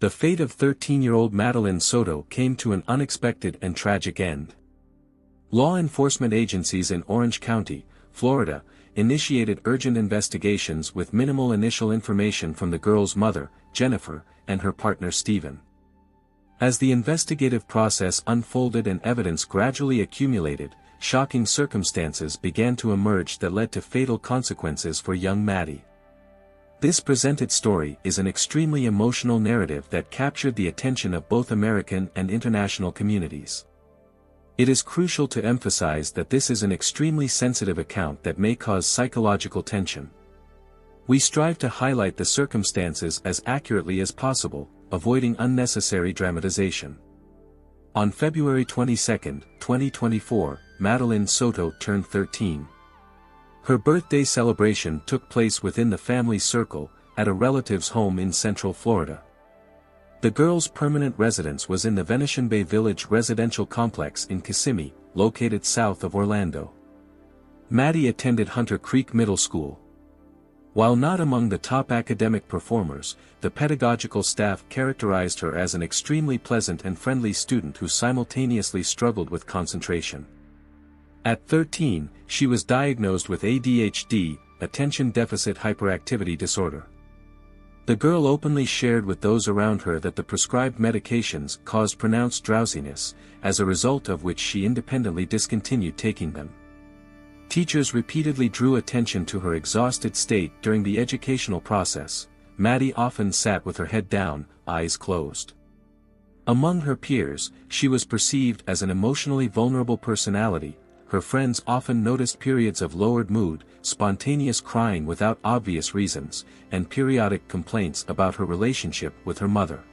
The fate of 13-year-old Madeline Soto came to an unexpected and tragic end. Law enforcement agencies in Orange County, Florida, initiated urgent investigations with minimal initial information from the girl's mother, Jennifer, and her partner Stephen. As the investigative process unfolded and evidence gradually accumulated, shocking circumstances began to emerge that led to fatal consequences for young Maddie. This presented story is an extremely emotional narrative that captured the attention of both American and international communities. It is crucial to emphasize that this is an extremely sensitive account that may cause psychological tension. We strive to highlight the circumstances as accurately as possible, avoiding unnecessary dramatization. On February 22, 2024, Madeline Soto turned 13. Her birthday celebration took place within the family circle, at a relative's home in Central Florida. The girl's permanent residence was in the Venetian Bay Village residential complex in Kissimmee, located south of Orlando. Maddie attended Hunter Creek Middle School. While not among the top academic performers, the pedagogical staff characterized her as an extremely pleasant and friendly student who simultaneously struggled with concentration. At 13, she was diagnosed with ADHD, attention deficit hyperactivity disorder. The girl openly shared with those around her that the prescribed medications caused pronounced drowsiness, as a result of which she independently discontinued taking them. Teachers repeatedly drew attention to her exhausted state during the educational process. Maddie often sat with her head down, eyes closed. Among her peers, she was perceived as an emotionally vulnerable personality. Her friends often noticed periods of lowered mood, spontaneous crying without obvious reasons, and periodic complaints about her relationship with her mother.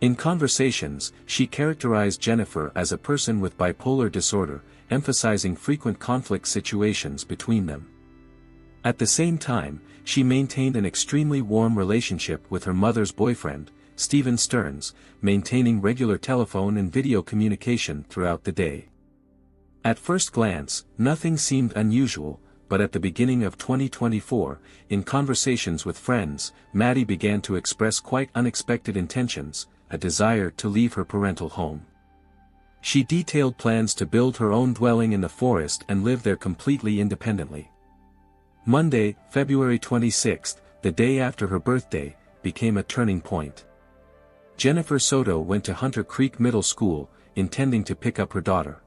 In conversations, she characterized Jennifer as a person with bipolar disorder, emphasizing frequent conflict situations between them. At the same time, she maintained an extremely warm relationship with her mother's boyfriend, Stearns, maintaining regular telephone and video communication throughout the day. At first glance, nothing seemed unusual, but at the beginning of 2024, in conversations with friends, Maddie began to express quite unexpected intentions, a desire to leave her parental home. She detailed plans to build her own dwelling in the forest and live there completely independently. Monday, February 26, the day after her birthday, became a turning point. Jennifer Soto went to Hunter Creek Middle School, intending to pick up her daughter.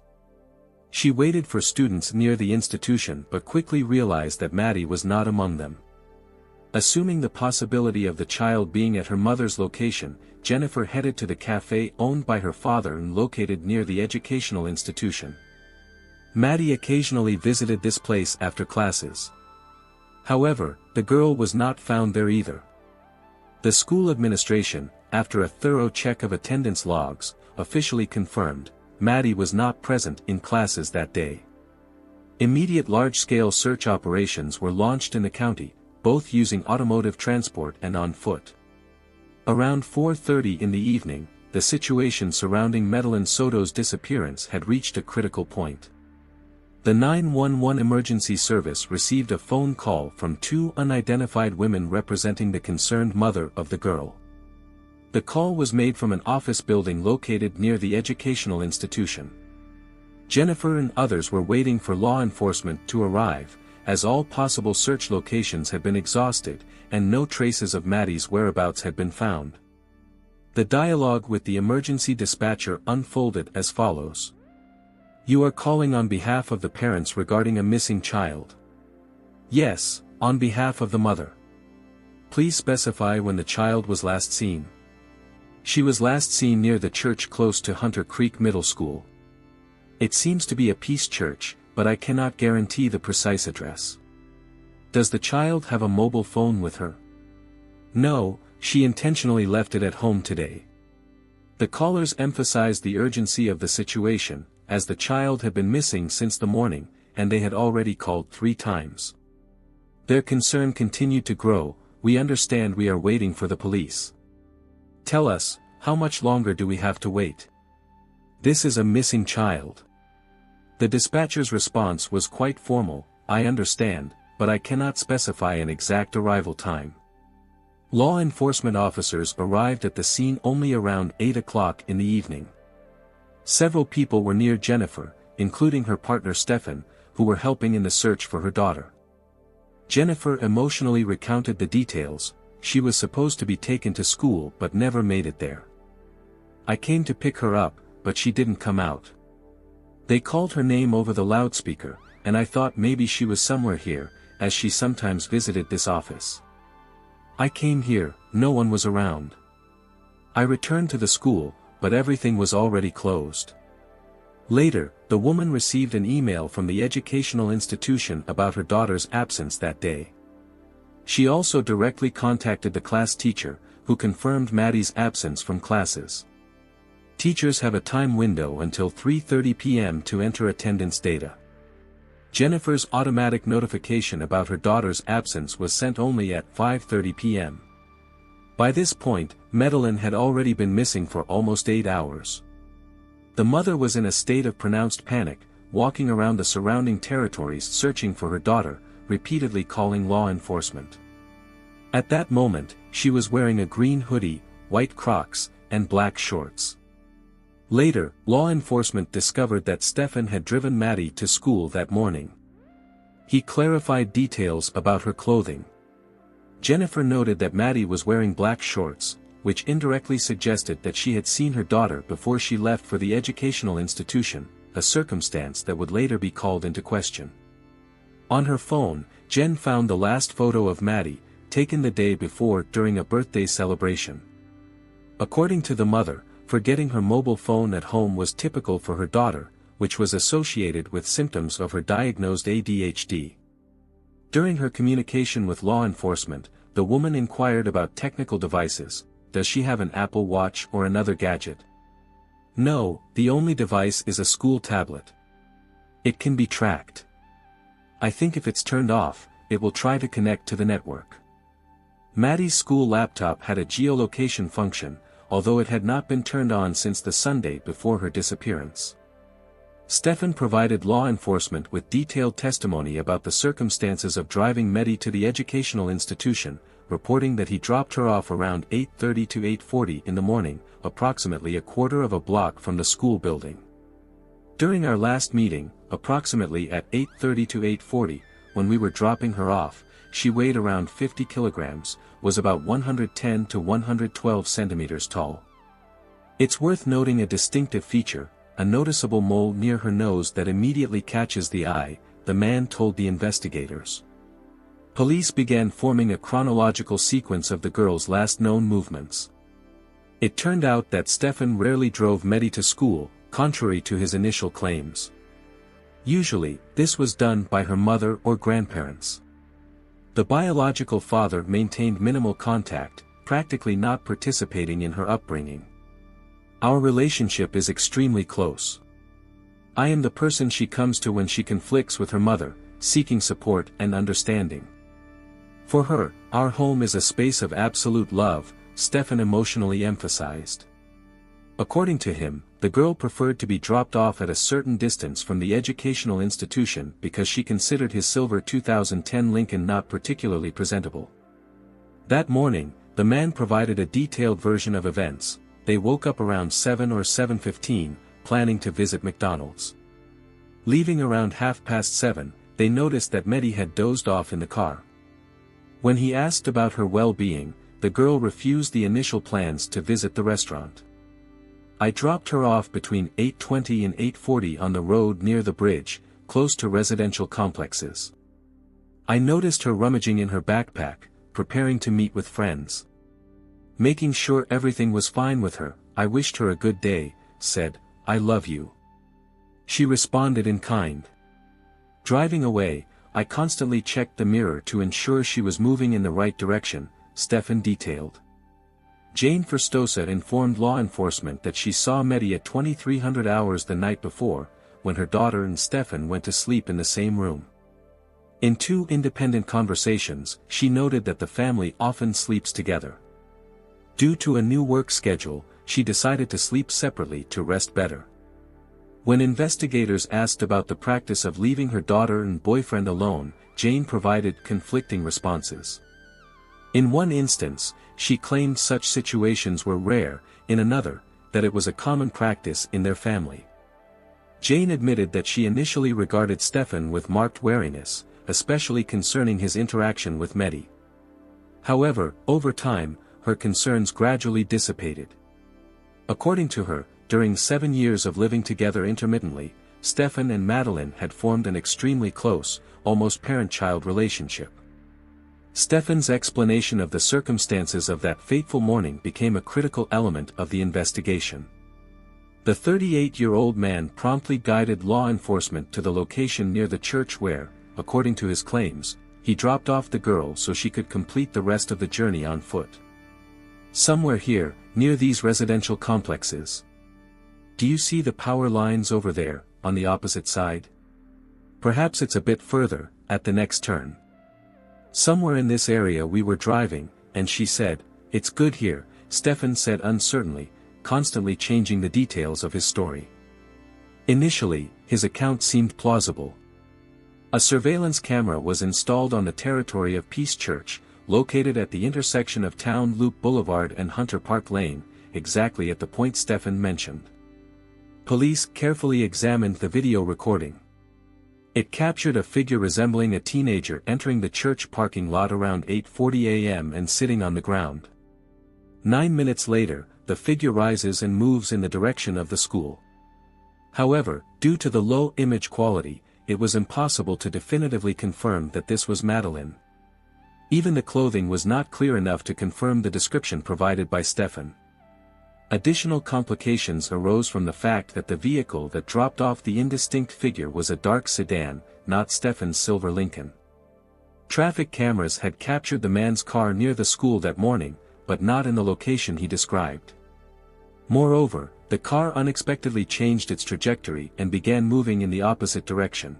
She waited for students near the institution but quickly realized that Maddie was not among them. Assuming the possibility of the child being at her mother's location, Jennifer headed to the cafe owned by her father and located near the educational institution. Maddie occasionally visited this place after classes. However, the girl was not found there either. The school administration, after a thorough check of attendance logs, officially confirmed Maddie was not present in classes that day. Immediate large-scale search operations were launched in the county, both using automotive transport and on foot. Around 4:30 in the evening, the situation surrounding Madeline Soto's disappearance had reached a critical point. The 911 emergency service received a phone call from two unidentified women representing the concerned mother of the girl. The call was made from an office building located near the educational institution. Jennifer and others were waiting for law enforcement to arrive, as all possible search locations had been exhausted, and no traces of Maddie's whereabouts had been found. The dialogue with the emergency dispatcher unfolded as follows. "You are calling on behalf of the parents regarding a missing child?" "Yes, on behalf of the mother." "Please specify when the child was last seen." "She was last seen near the church close to Hunter Creek Middle School." "It seems to be a peace church, but I cannot guarantee the precise address." "Does the child have a mobile phone with her?" "No, she intentionally left it at home today." The callers emphasized the urgency of the situation, as the child had been missing since the morning, and they had already called 3 times. Their concern continued to grow. "We understand we are waiting for the police. Tell us, how much longer do we have to wait? This is a missing child." The dispatcher's response was quite formal, "I understand, but I cannot specify an exact arrival time." Law enforcement officers arrived at the scene only around 8 o'clock in the evening. Several people were near Jennifer, including her partner Stephen, who were helping in the search for her daughter. Jennifer emotionally recounted the details. She was supposed to be taken to school but never made it there. I came to pick her up, but she didn't come out. They called her name over the loudspeaker, and I thought maybe she was somewhere here, as she sometimes visited this office. I came here, no one was around. I returned to the school, but everything was already closed. Later, the woman received an email from the educational institution about her daughter's absence that day. She also directly contacted the class teacher, who confirmed Maddie's absence from classes. Teachers have a time window until 3:30 p.m. to enter attendance data. Jennifer's automatic notification about her daughter's absence was sent only at 5:30 p.m. By this point, Madeline had already been missing for almost 8 hours. The mother was in a state of pronounced panic, walking around the surrounding territories searching for her daughter, repeatedly calling law enforcement. At that moment, she was wearing a green hoodie, white Crocs, and black shorts. Later, law enforcement discovered that Stephen had driven Maddie to school that morning. He clarified details about her clothing. Jennifer noted that Maddie was wearing black shorts, which indirectly suggested that she had seen her daughter before she left for the educational institution, a circumstance that would later be called into question. On her phone, Jen found the last photo of Maddie, taken the day before during a birthday celebration. According to the mother, forgetting her mobile phone at home was typical for her daughter, which was associated with symptoms of her diagnosed ADHD. During her communication with law enforcement, the woman inquired about technical devices. Does she have an Apple Watch or another gadget? No, the only device is a school tablet. It can be tracked. I think if it's turned off, it will try to connect to the network. Maddie's school laptop had a geolocation function, although it had not been turned on since the Sunday before her disappearance. Stephen provided law enforcement with detailed testimony about the circumstances of driving Maddie to the educational institution, reporting that he dropped her off around 8:30 to 8:40 in the morning, approximately a quarter of a block from the school building. During our last meeting, approximately at 8:30 to 8:40, when we were dropping her off, she weighed around 50 kilograms, was about 110 to 112 centimeters tall. It's worth noting a distinctive feature, a noticeable mole near her nose that immediately catches the eye, the man told the investigators. Police began forming a chronological sequence of the girl's last known movements. It turned out that Stephen rarely drove Maddie to school, contrary to his initial claims. Usually, this was done by her mother or grandparents. The biological father maintained minimal contact, practically not participating in her upbringing. Our relationship is extremely close. I am the person she comes to when she conflicts with her mother, seeking support and understanding. For her, our home is a space of absolute love, Stephen emotionally emphasized. According to him, the girl preferred to be dropped off at a certain distance from the educational institution because she considered his silver 2010 Lincoln not particularly presentable. That morning, the man provided a detailed version of events. They woke up around 7 or 7:15, planning to visit McDonald's. Leaving around 7:30, they noticed that Maddie had dozed off in the car. When he asked about her well-being, the girl refused the initial plans to visit the restaurant. I dropped her off between 8:20 and 8:40 on the road near the bridge, close to residential complexes. I noticed her rummaging in her backpack, preparing to meet with friends. Making sure everything was fine with her, I wished her a good day, said, "I love you." She responded in kind. Driving away, I constantly checked the mirror to ensure she was moving in the right direction, Stephen detailed. Jane Verstosa informed law enforcement that she saw Maddie at 2300 hours the night before, when her daughter and Stephen went to sleep in the same room. In 2 independent conversations, she noted that the family often sleeps together. Due to a new work schedule, she decided to sleep separately to rest better. When investigators asked about the practice of leaving her daughter and boyfriend alone, Jane provided conflicting responses. In one instance, she claimed such situations were rare, in another, that it was a common practice in their family. Jane admitted that she initially regarded Stephen with marked wariness, especially concerning his interaction with Medi. However, over time, her concerns gradually dissipated. According to her, during 7 years of living together intermittently, Stephen and Madeline had formed an extremely close, almost parent-child relationship. Stephen's explanation of the circumstances of that fateful morning became a critical element of the investigation. The 38-year-old man promptly guided law enforcement to the location near the church where, according to his claims, he dropped off the girl so she could complete the rest of the journey on foot. Somewhere here, near these residential complexes. Do you see the power lines over there, on the opposite side? Perhaps it's a bit further, at the next turn. Somewhere in this area we were driving, and she said, "It's good here," Stephen said uncertainly, constantly changing the details of his story. Initially, his account seemed plausible. A surveillance camera was installed on the territory of Peace Church, located at the intersection of Town Loop Boulevard and Hunter Park Lane, exactly at the point Stephen mentioned. Police carefully examined the video recording. It captured a figure resembling a teenager entering the church parking lot around 8:40 a.m. and sitting on the ground. 9 minutes later, the figure rises and moves in the direction of the school. However, due to the low image quality, it was impossible to definitively confirm that this was Madeline. Even the clothing was not clear enough to confirm the description provided by Stephen. Additional complications arose from the fact that the vehicle that dropped off the indistinct figure was a dark sedan, not Stephen's silver Lincoln. Traffic cameras had captured the man's car near the school that morning, but not in the location he described. Moreover, the car unexpectedly changed its trajectory and began moving in the opposite direction.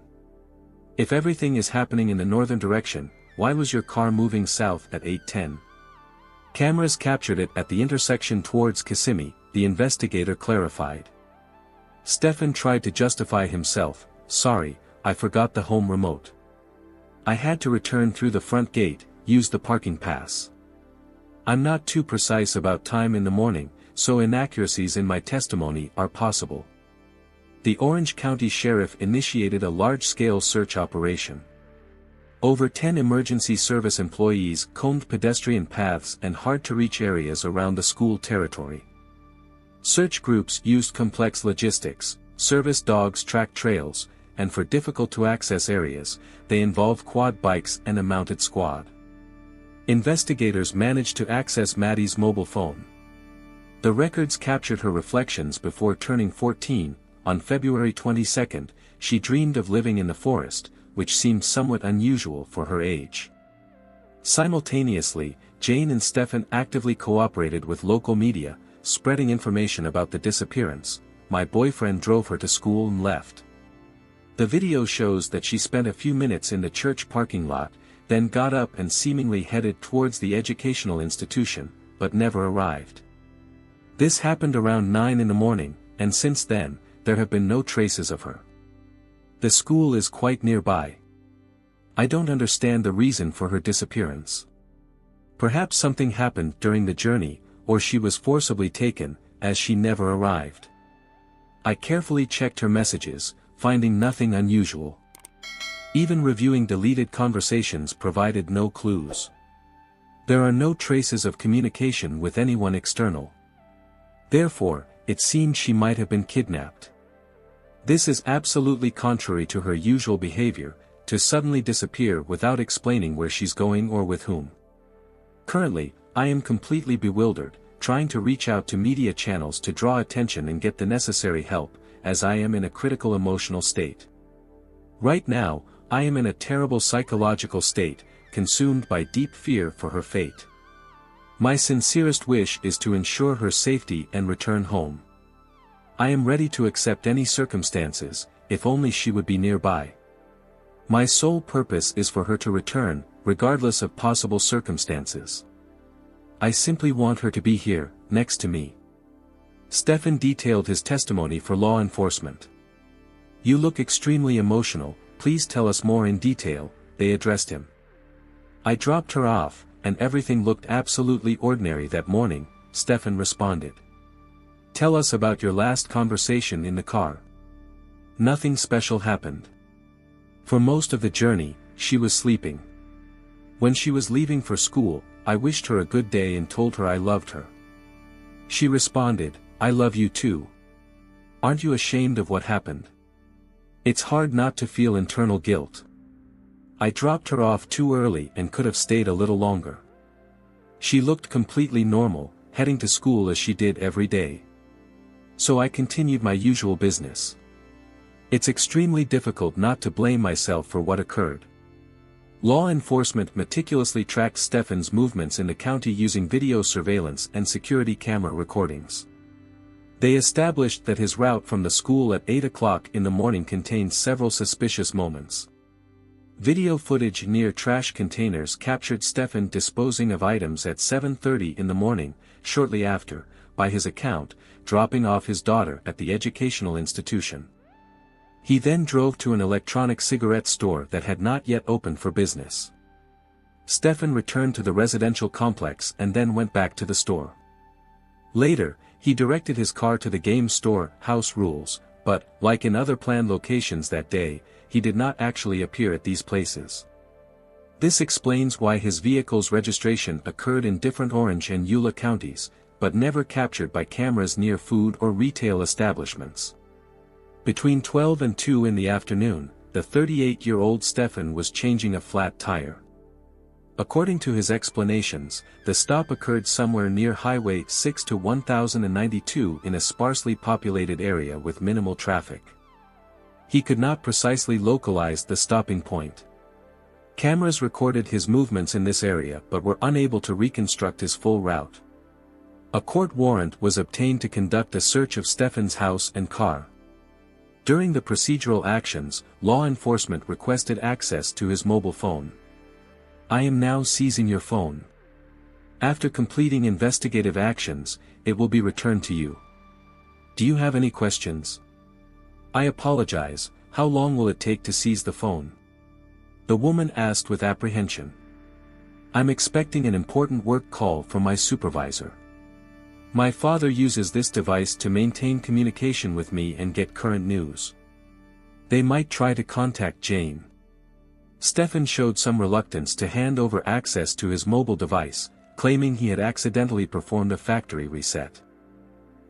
If everything is happening in the northern direction, why was your car moving south at 8:10? Cameras captured it at the intersection towards Kissimmee, the investigator clarified. Stephen tried to justify himself, "Sorry, I forgot the home remote. I had to return through the front gate, use the parking pass. I'm not too precise about time in the morning, so inaccuracies in my testimony are possible." The Orange County Sheriff initiated a large-scale search operation. Over 10 emergency service employees combed pedestrian paths and hard-to-reach areas around the school territory. Search groups used complex logistics, service dogs tracked trails, and for difficult-to-access areas, they involved quad bikes and a mounted squad. Investigators managed to access Maddie's mobile phone. The records captured her reflections before turning 14. On February 22, she dreamed of living in the forest, which seemed somewhat unusual for her age. Simultaneously, Jane and Stephen actively cooperated with local media, spreading information about the disappearance. "My boyfriend drove her to school and left." The video shows that she spent a few minutes in the church parking lot, then got up and seemingly headed towards the educational institution, but never arrived. This happened around 9 in the morning, and since then, there have been no traces of her. The school is quite nearby. I don't understand the reason for her disappearance. Perhaps something happened during the journey, or she was forcibly taken, as she never arrived. I carefully checked her messages, finding nothing unusual. Even reviewing deleted conversations provided no clues. There are no traces of communication with anyone external. Therefore, it seemed she might have been kidnapped. This is absolutely contrary to her usual behavior, to suddenly disappear without explaining where she's going or with whom. Currently, I am completely bewildered, trying to reach out to media channels to draw attention and get the necessary help, as I am in a critical emotional state. Right now, I am in a terrible psychological state, consumed by deep fear for her fate. My sincerest wish is to ensure her safety and return home. I am ready to accept any circumstances, if only she would be nearby. My sole purpose is for her to return, regardless of possible circumstances. I simply want her to be here, next to me. Stephen detailed his testimony for law enforcement. "You look extremely emotional, please tell us more in detail," they addressed him. "I dropped her off, and everything looked absolutely ordinary that morning, Stephen responded. Tell us about your last conversation in the car. Nothing special happened. For most of the journey, she was sleeping. When she was leaving for school, I wished her a good day and told her I loved her. She responded, I love you too. Aren't you ashamed of what happened? It's hard not to feel internal guilt. I dropped her off too early and could have stayed a little longer. She looked completely normal, heading to school as she did every day. So I continued my usual business. It's extremely difficult not to blame myself for what occurred. Law enforcement meticulously tracked Stephen's movements in the county using video surveillance and security camera recordings. They established that his route from the school at 8 o'clock in the morning contained several suspicious moments. Video footage near trash containers captured Stephen disposing of items at 7:30 in the morning, shortly after, by his account, dropping off his daughter at the educational institution. He then drove to an electronic cigarette store that had not yet opened for business. Stephen returned to the residential complex and then went back to the store. Later, he directed his car to the game store, House Rules, but, like in other planned locations that day, he did not actually appear at these places. This explains why his vehicle's registration occurred in different Orange and Eula counties, but never captured by cameras near food or retail establishments. Between 12 and 2 in the afternoon, the 38-year-old Stephen was changing a flat tire. According to his explanations, the stop occurred somewhere near Highway 6 to 1092 in a sparsely populated area with minimal traffic. He could not precisely localize the stopping point. Cameras recorded his movements in this area but were unable to reconstruct his full route. A court warrant was obtained to conduct a search of Stephen's house and car. During the procedural actions, law enforcement requested access to his mobile phone. I am now seizing your phone. After completing investigative actions, it will be returned to you. Do you have any questions? I apologize, how long will it take to seize the phone? The woman asked with apprehension. I'm expecting an important work call from my supervisor. My father uses this device to maintain communication with me and get current news. They might try to contact Jane. Stephen showed some reluctance to hand over access to his mobile device, claiming he had accidentally performed a factory reset.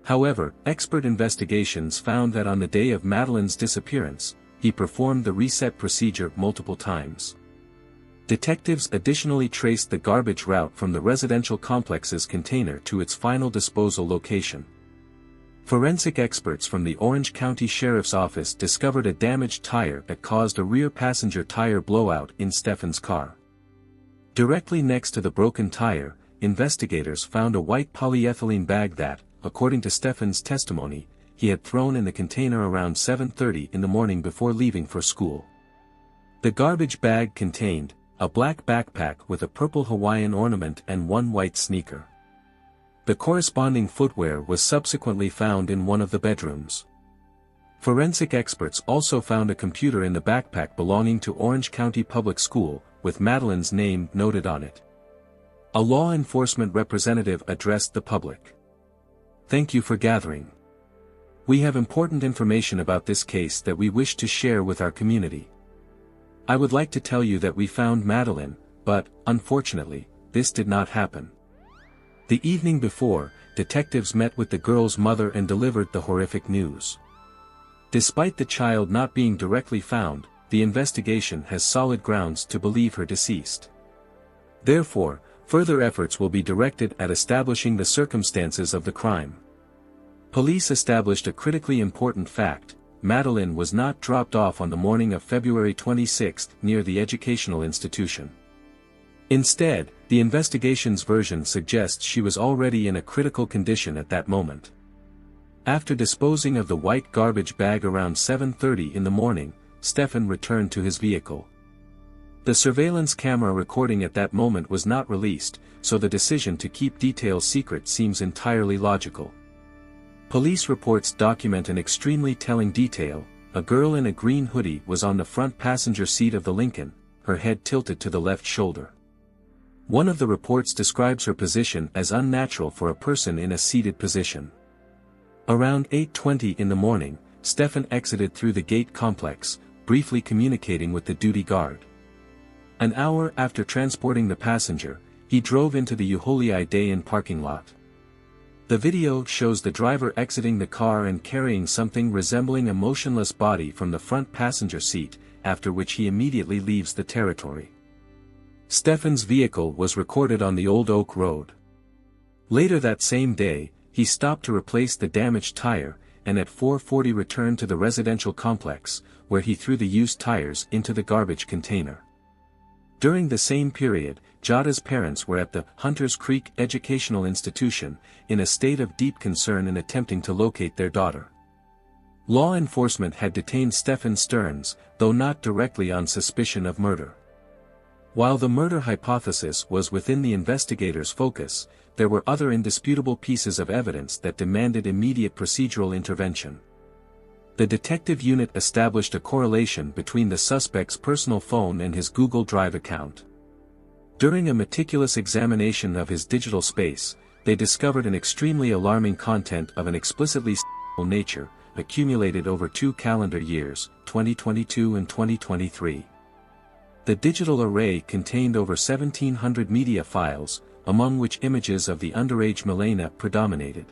However, expert investigations found that on the day of Madeline's disappearance, he performed the reset procedure multiple times. Detectives additionally traced the garbage route from the residential complex's container to its final disposal location. Forensic experts from the Orange County Sheriff's Office discovered a damaged tire that caused a rear passenger tire blowout in Stephen's car. Directly next to the broken tire, investigators found a white polyethylene bag that, according to Stephen's testimony, he had thrown in the container around 7:30 in the morning before leaving for school. The garbage bag contained a black backpack with a purple Hawaiian ornament and one white sneaker. The corresponding footwear was subsequently found in one of the bedrooms. Forensic experts also found a computer in the backpack belonging to Orange County Public School, with Madeline's name noted on it. A law enforcement representative addressed the public. Thank you for gathering. We have important information about this case that we wish to share with our community. I would like to tell you that we found Madeline, but, unfortunately, this did not happen. The evening before, detectives met with the girl's mother and delivered the horrific news. Despite the child not being directly found, the investigation has solid grounds to believe her deceased. Therefore, further efforts will be directed at establishing the circumstances of the crime. Police established a critically important fact: Madeline was not dropped off on the morning of February 26 near the educational institution. Instead, the investigation's version suggests she was already in a critical condition at that moment. After disposing of the white garbage bag around 7:30 in the morning, Stephen returned to his vehicle. The surveillance camera recording at that moment was not released, so the decision to keep details secret seems entirely logical. Police reports document an extremely telling detail: a girl in a green hoodie was on the front passenger seat of the Lincoln, her head tilted to the left shoulder. One of the reports describes her position as unnatural for a person in a seated position. Around 8:20 in the morning, Stephan exited through the gate complex, briefly communicating with the duty guard. An hour after transporting the passenger, he drove into the Uholei Dayan parking lot. The video shows the driver exiting the car and carrying something resembling a motionless body from the front passenger seat, after which he immediately leaves the territory. Stephan's vehicle was recorded on the Old Oak Road. Later that same day, he stopped to replace the damaged tire, and at 4:40 returned to the residential complex, where he threw the used tires into the garbage container. During the same period, Jada's parents were at the Hunters Creek Educational Institution, in a state of deep concern in attempting to locate their daughter. Law enforcement had detained Stephan Stearns, though not directly on suspicion of murder. While the murder hypothesis was within the investigators' focus, there were other indisputable pieces of evidence that demanded immediate procedural intervention. The detective unit established a correlation between the suspect's personal phone and his Google Drive account. During a meticulous examination of his digital space, they discovered an extremely alarming content of an explicitly sexual nature, accumulated over 2 calendar years, 2022 and 2023. The digital array contained over 1,700 media files, among which images of the underage Milena predominated.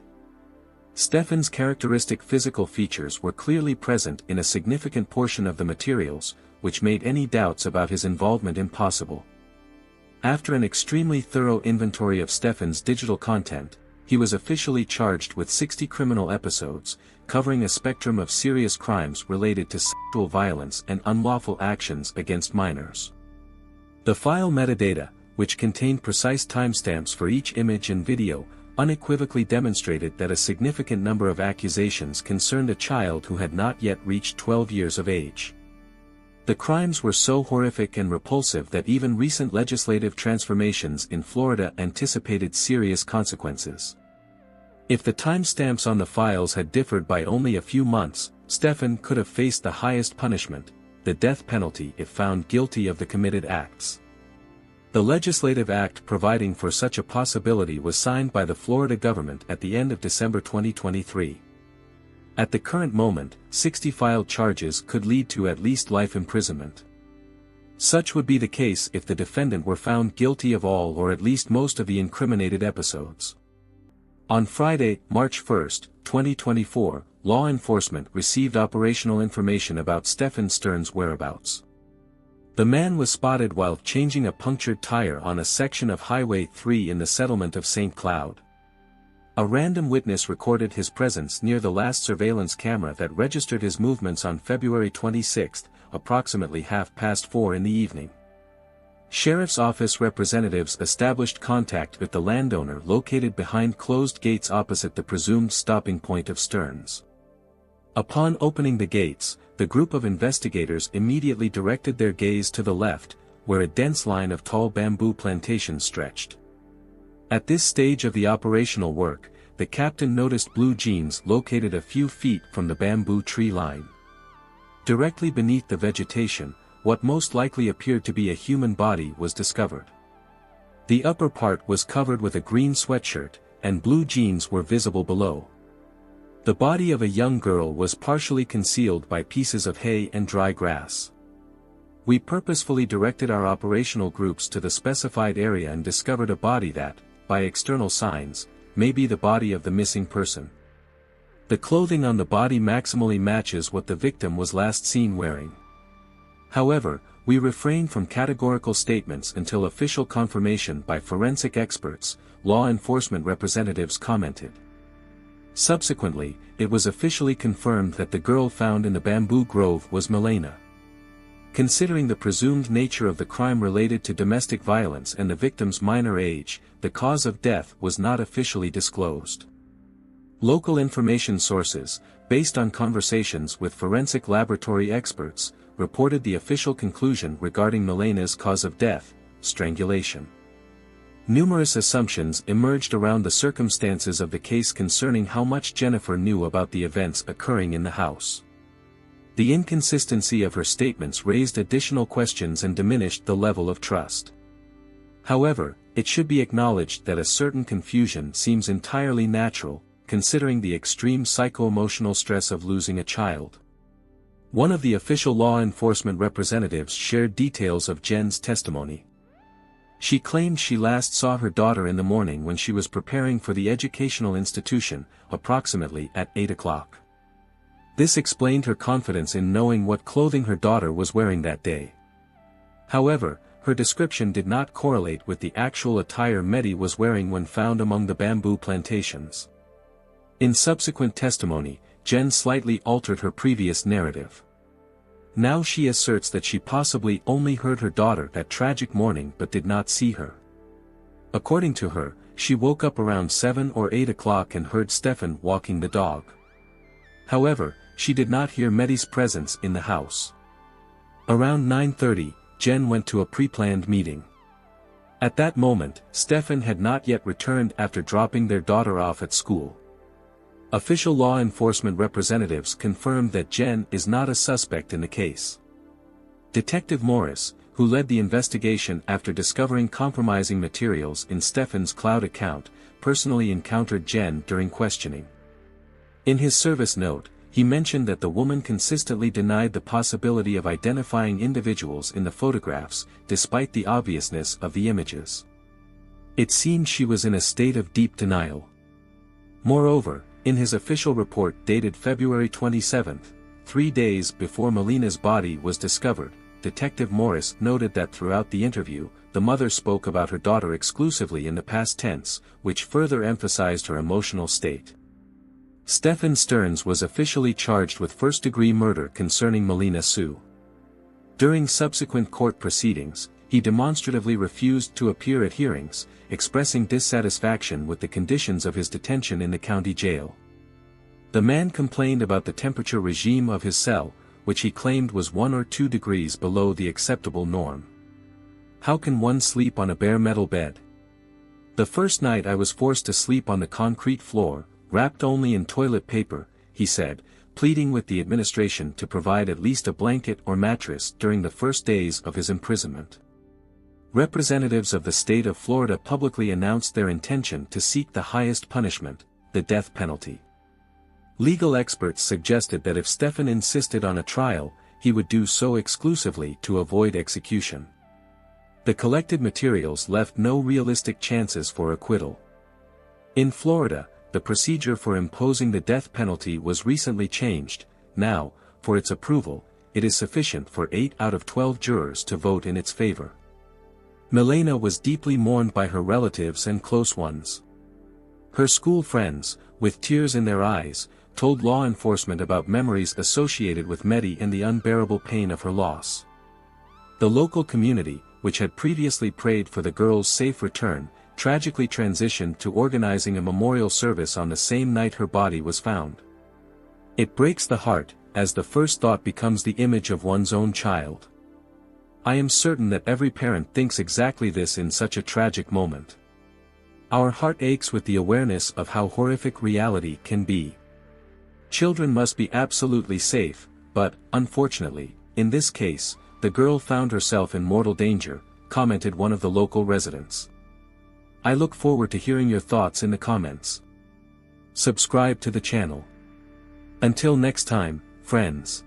Stephan's characteristic physical features were clearly present in a significant portion of the materials, which made any doubts about his involvement impossible. After an extremely thorough inventory of Stephan's digital content, he was officially charged with 60 criminal episodes, covering a spectrum of serious crimes related to sexual violence and unlawful actions against minors. The file metadata, which contained precise timestamps for each image and video, unequivocally demonstrated that a significant number of accusations concerned a child who had not yet reached 12 years of age. The crimes were so horrific and repulsive that even recent legislative transformations in Florida anticipated serious consequences. If the timestamps on the files had differed by only a few months, Stephan could have faced the highest punishment, the death penalty, if found guilty of the committed acts. The legislative act providing for such a possibility was signed by the Florida government at the end of December 2023. At the current moment, 60 filed charges could lead to at least life imprisonment. Such would be the case if the defendant were found guilty of all or at least most of the incriminated episodes. On Friday, March 1, 2024, law enforcement received operational information about Stephan Stearns' whereabouts. The man was spotted while changing a punctured tire on a section of Highway 3 in the settlement of St. Cloud. A random witness recorded his presence near the last surveillance camera that registered his movements on February 26, approximately 4:30 in the evening. Sheriff's Office representatives established contact with the landowner located behind closed gates opposite the presumed stopping point of Stearns. Upon opening the gates, the group of investigators immediately directed their gaze to the left, where a dense line of tall bamboo plantations stretched. At this stage of the operational work, the captain noticed blue jeans located a few feet from the bamboo tree line. Directly beneath the vegetation, what most likely appeared to be a human body was discovered. The upper part was covered with a green sweatshirt, and blue jeans were visible below. The body of a young girl was partially concealed by pieces of hay and dry grass. We purposefully directed our operational groups to the specified area and discovered a body that, by external signs, may be the body of the missing person. The clothing on the body maximally matches what the victim was last seen wearing. However, we refrain from categorical statements until official confirmation by forensic experts, law enforcement representatives commented. Subsequently, it was officially confirmed that the girl found in the bamboo grove was Milena. Considering the presumed nature of the crime related to domestic violence and the victim's minor age, the cause of death was not officially disclosed. Local information sources, based on conversations with forensic laboratory experts, reported the official conclusion regarding Milena's cause of death: strangulation. Numerous assumptions emerged around the circumstances of the case concerning how much Jennifer knew about the events occurring in the house. The inconsistency of her statements raised additional questions and diminished the level of trust. However, it should be acknowledged that a certain confusion seems entirely natural, considering the extreme psycho-emotional stress of losing a child. One of the official law enforcement representatives shared details of Jen's testimony. She claimed she last saw her daughter in the morning when she was preparing for the educational institution, approximately at 8 o'clock. This explained her confidence in knowing what clothing her daughter was wearing that day. However, her description did not correlate with the actual attire Medi was wearing when found among the bamboo plantations. In subsequent testimony, Jen slightly altered her previous narrative. Now she asserts that she possibly only heard her daughter that tragic morning but did not see her. According to her, she woke up around 7 or 8 o'clock and heard Stephan walking the dog. However, she did not hear Medi's presence in the house. Around 9:30, Jen went to a pre-planned meeting. At that moment, Stephan had not yet returned after dropping their daughter off at school. Official law enforcement representatives confirmed that Jen is not a suspect in the case. Detective Morris, who led the investigation after discovering compromising materials in Stephan's cloud account, personally encountered Jen during questioning. In his service note, he mentioned that the woman consistently denied the possibility of identifying individuals in the photographs, despite the obviousness of the images. It seemed she was in a state of deep denial. Moreover, in his official report dated February 27, 3 days before Melina's body was discovered, Detective Morris noted that throughout the interview, the mother spoke about her daughter exclusively in the past tense, which further emphasized her emotional state. Stephan Stearns was officially charged with first-degree murder concerning Melina Sue. During subsequent court proceedings, he demonstratively refused to appear at hearings, expressing dissatisfaction with the conditions of his detention in the county jail. The man complained about the temperature regime of his cell, which he claimed was 1 or 2 degrees below the acceptable norm. "How can one sleep on a bare metal bed? The first night I was forced to sleep on the concrete floor, wrapped only in toilet paper," he said, pleading with the administration to provide at least a blanket or mattress during the first days of his imprisonment. Representatives of the state of Florida publicly announced their intention to seek the highest punishment, the death penalty. Legal experts suggested that if Stephan insisted on a trial, he would do so exclusively to avoid execution. The collected materials left no realistic chances for acquittal. In Florida, the procedure for imposing the death penalty was recently changed. Now, for its approval, it is sufficient for 8 out of 12 jurors to vote in its favor. Melina was deeply mourned by her relatives and close ones. Her school friends, with tears in their eyes, told law enforcement about memories associated with Medi and the unbearable pain of her loss. The local community, which had previously prayed for the girl's safe return, tragically transitioned to organizing a memorial service on the same night her body was found. It breaks the heart, as the first thought becomes the image of one's own child. I am certain that every parent thinks exactly this in such a tragic moment. Our heart aches with the awareness of how horrific reality can be. Children must be absolutely safe, but, unfortunately, in this case, the girl found herself in mortal danger, commented one of the local residents. I look forward to hearing your thoughts in the comments. Subscribe to the channel. Until next time, friends.